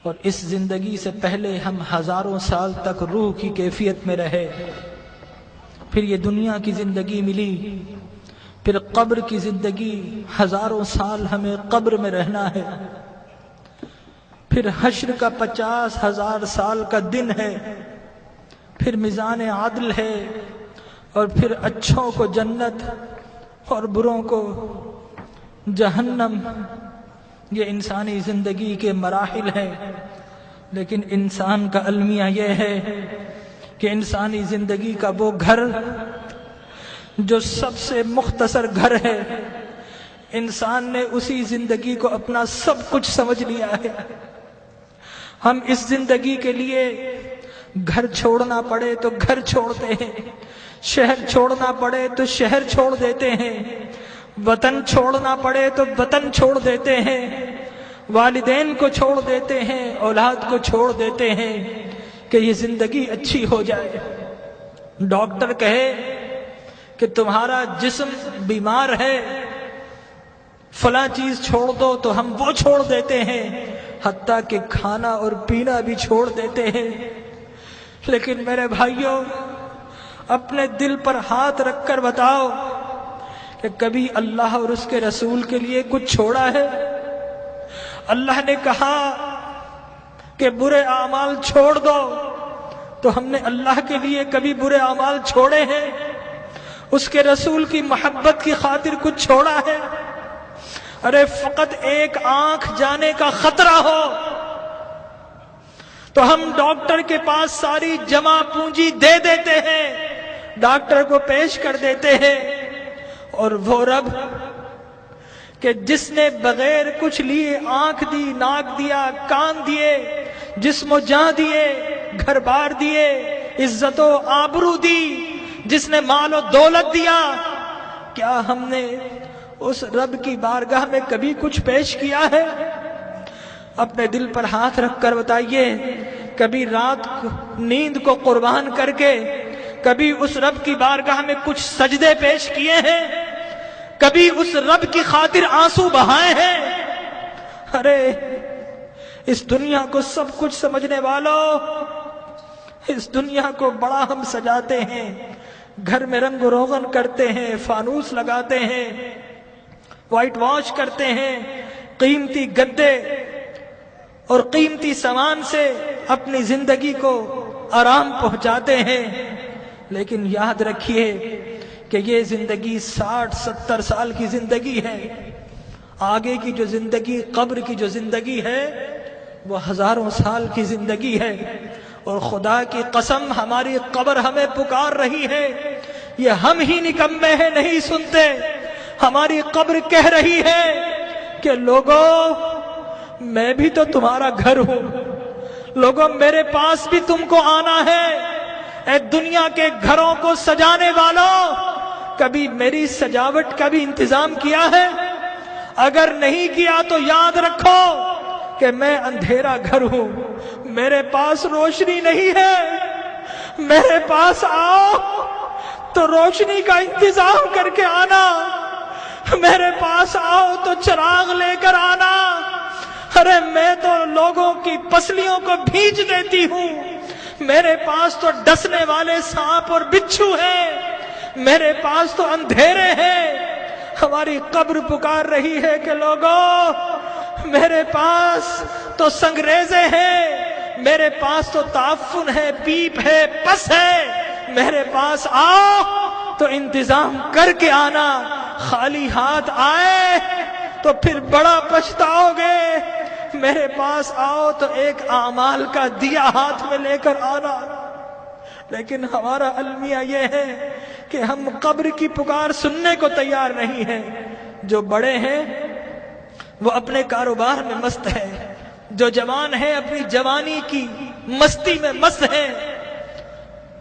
اور اس زندگی سے پہلے ہم ہزاروں سال تک روح کی کیفیت میں رہے، پھر یہ دنیا کی زندگی ملی، پھر قبر کی زندگی، ہزاروں سال ہمیں قبر میں رہنا ہے، پھر حشر کا 50,000 سال کا دن ہے، پھر میزان عدل ہے، اور پھر اچھوں کو جنت اور بروں کو جہنم۔ یہ انسانی زندگی کے مراحل ہیں، لیکن انسان کا المیہ یہ ہے کہ انسانی زندگی کا وہ گھر جو سب سے مختصر گھر ہے، انسان نے اسی زندگی کو اپنا سب کچھ سمجھ لیا ہے۔ ہم اس زندگی کے لیے گھر چھوڑنا پڑے تو گھر چھوڑتے ہیں، شہر چھوڑنا پڑے تو شہر چھوڑ دیتے ہیں، وطن چھوڑنا پڑے تو وطن چھوڑ دیتے ہیں، والدین کو چھوڑ دیتے ہیں، اولاد کو چھوڑ دیتے ہیں کہ یہ زندگی اچھی ہو جائے۔ ڈاکٹر کہے کہ تمہارا جسم بیمار ہے، فلاں چیز چھوڑ دو، تو ہم وہ چھوڑ دیتے ہیں، حتیٰ کہ کھانا اور پینا بھی چھوڑ دیتے ہیں۔ لیکن میرے بھائیوں، اپنے دل پر ہاتھ رکھ کر بتاؤ کہ کبھی اللہ اور اس کے رسول کے لیے کچھ چھوڑا ہے؟ اللہ نے کہا کہ برے اعمال چھوڑ دو، تو ہم نے اللہ کے لیے کبھی برے اعمال چھوڑے ہیں؟ اس کے رسول کی محبت کی خاطر کچھ چھوڑا ہے؟ ارے فقط ایک آنکھ جانے کا خطرہ ہو تو ہم ڈاکٹر کے پاس ساری جمع پونجی دے دیتے ہیں، ڈاکٹر کو پیش کر دیتے ہیں، اور وہ رب کہ جس نے بغیر کچھ لیے آنکھ دی، ناک دیا، کان دیے، جسم و جاں دیے، گھر بار دیے، عزت و آبرو دی، جس نے مال و دولت دیا، کیا ہم نے اس رب کی بارگاہ میں کبھی کچھ پیش کیا ہے؟ اپنے دل پر ہاتھ رکھ کر بتائیے، کبھی رات نیند کو قربان کر کے کبھی اس رب کی بارگاہ میں کچھ سجدے پیش کیے ہیں؟ کبھی اس رب کی خاطر آنسو بہائے ہیں؟ ارے اس دنیا کو سب کچھ سمجھنے والوں، اس دنیا کو بڑا ہم سجاتے ہیں، گھر میں رنگ و روغن کرتے ہیں، فانوس لگاتے ہیں، وائٹ واش کرتے ہیں، قیمتی گدے اور قیمتی سامان سے اپنی زندگی کو آرام پہنچاتے ہیں، لیکن یاد رکھیے کہ یہ زندگی 60-70 سال کی زندگی ہے، آگے کی جو زندگی، قبر کی جو زندگی ہے، وہ ہزاروں سال کی زندگی ہے۔ اور خدا کی قسم ہماری قبر ہمیں پکار رہی ہے، یہ ہم ہی نکمے ہیں نہیں سنتے، ہماری قبر کہہ رہی ہے کہ لوگوں میں بھی تو تمہارا گھر ہوں، لوگوں میرے پاس بھی تم کو آنا ہے۔ اے دنیا کے گھروں کو سجانے والوں، کبھی میری سجاوٹ کا بھی انتظام کیا ہے؟ اگر نہیں کیا تو یاد رکھو کہ میں اندھیرا گھر ہوں، میرے پاس روشنی نہیں ہے، میرے پاس آؤ تو روشنی کا انتظام کر کے آنا، میرے پاس آؤ تو چراغ لے کر آنا۔ ارے میں تو لوگوں کی پسلیوں کو بھیج دیتی ہوں، میرے پاس تو ڈسنے والے سانپ اور بچھو ہیں، میرے پاس تو اندھیرے ہیں۔ ہماری قبر پکار رہی ہے کہ لوگوں میرے پاس تو سنگریزے ہیں، میرے پاس تو تعفن ہے، پیپ ہے، پس ہے، میرے پاس آؤ تو انتظام کر کے آنا، خالی ہاتھ آئے تو پھر بڑا پچھتاؤ گے، میرے پاس آؤ تو ایک اعمال کا دیا ہاتھ میں لے کر آنا۔ لیکن ہمارا المیہ یہ ہے کہ ہم قبر کی پکار سننے کو تیار نہیں ہیں۔ جو بڑے ہیں وہ اپنے کاروبار میں مست ہے، جو جوان ہیں اپنی جوانی کی مستی میں مست ہیں،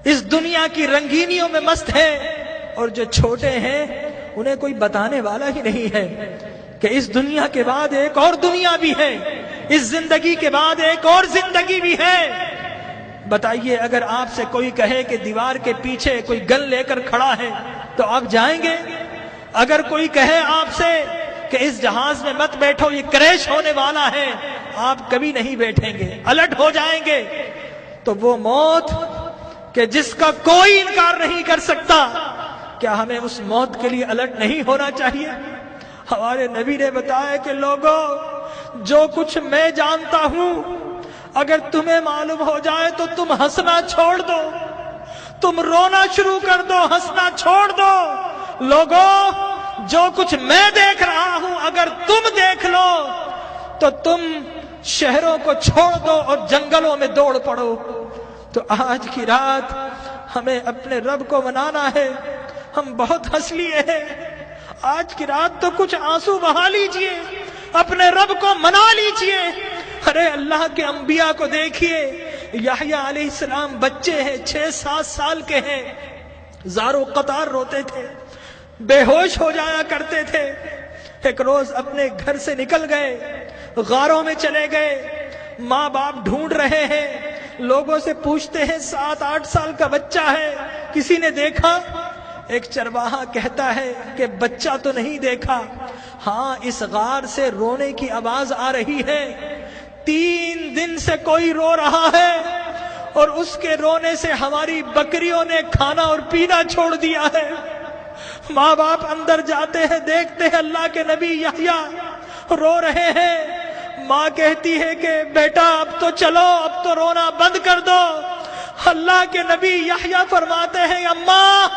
اس دنیا کی رنگینیوں میں مست ہیں، اور جو چھوٹے ہیں انہیں کوئی بتانے والا ہی نہیں ہے کہ اس دنیا کے بعد ایک اور دنیا بھی ہے، اس زندگی کے بعد ایک اور زندگی بھی ہے۔ بتائیے، اگر آپ سے کوئی کہے کہ دیوار کے پیچھے کوئی گن لے کر کھڑا ہے تو آپ جائیں گے؟ اگر کوئی کہے آپ سے کہ کہ اس جہاز میں مت بیٹھو، یہ کریش ہونے والا ہے، آپ کبھی نہیں بیٹھیں گے، الٹ ہو جائیں گے۔ تو وہ موت کہ جس کا کوئی انکار نہیں کر سکتا، کیا ہمیں اس موت کے لیے الٹ نہیں ہونا چاہیے؟ ہمارے نبی نے بتایا کہ لوگوں، جو کچھ میں جانتا ہوں اگر تمہیں معلوم ہو جائے تو تم ہنسنا چھوڑ دو، تم رونا شروع کر دو، ہنسنا چھوڑ دو۔ لوگوں، جو کچھ میں دیکھ رہا ہوں اگر تم دیکھ لو تو تم شہروں کو چھوڑ دو اور جنگلوں میں دوڑ پڑو۔ تو آج کی رات ہمیں اپنے رب کو منانا ہے۔ ہم بہت ہنس لیے ہیں، آج کی رات تو کچھ آنسو بہا لیجئے، اپنے رب کو منا لیجئے۔ ارے اللہ کے انبیاء کو دیکھیے، یحییٰ علیہ السلام بچے ہیں، 6-7 سال کے ہیں، زار و قطار روتے تھے، بے ہوش ہو جایا کرتے تھے۔ ایک روز اپنے گھر سے نکل گئے، غاروں میں چلے گئے، ماں باپ ڈھونڈ رہے ہیں، لوگوں سے پوچھتے ہیں 7-8 سال کا بچہ ہے، کسی نے دیکھا؟ ایک چرواہا کہتا ہے کہ بچہ تو نہیں دیکھا، ہاں اس غار سے رونے کی آواز آ رہی ہے، 3 دن سے کوئی رو رہا ہے اور اس کے رونے سے ہماری بکریوں نے کھانا اور پینا چھوڑ دیا ہے۔ ماں باپ اندر جاتے ہیں، دیکھتے ہیں اللہ کے نبی یحییٰ رو رہے ہیں۔ ماں کہتی ہے کہ بیٹا اب تو چلو، اب تو رونا بند کر دو۔ اللہ کے نبی یحییٰ فرماتے ہیں اماں،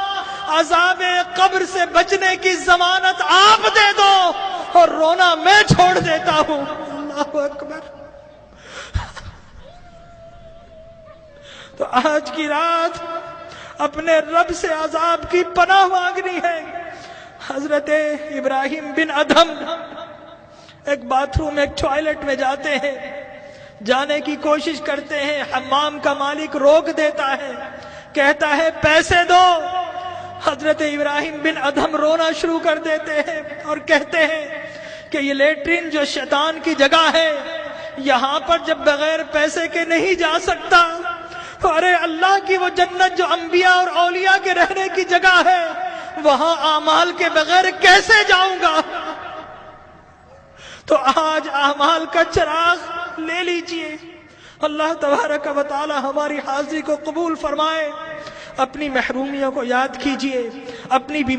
عذاب قبر سے بچنے کی ضمانت آپ دے دو اور رونا میں چھوڑ دیتا ہوں۔ اللہ اکبر۔ تو آج کی رات اپنے رب سے عذاب کی پناہ مانگنی ہے۔ حضرت ابراہیم بن ادھم ایک باتھ روم، ایک ٹوائلٹ میں جاتے ہیں، جانے کی کوشش کرتے ہیں، حمام کا مالک روک دیتا ہے، کہتا ہے پیسے دو۔ حضرت ابراہیم بن ادھم رونا شروع کر دیتے ہیں اور کہتے ہیں کہ یہ لیٹرین جو شیطان کی جگہ ہے، یہاں پر جب بغیر پیسے کے نہیں جا سکتا، ارے اللہ کی وہ جنت جو انبیاء اور اولیاء کے رہنے کی جگہ ہے، وہاں اعمال کے بغیر کیسے جاؤں گا؟ تو آج اعمال کا چراغ لے لیجئے۔ اللہ تبارک و تعالی ہماری حاضری کو قبول فرمائے۔ اپنی محرومیوں کو یاد کیجئے، اپنی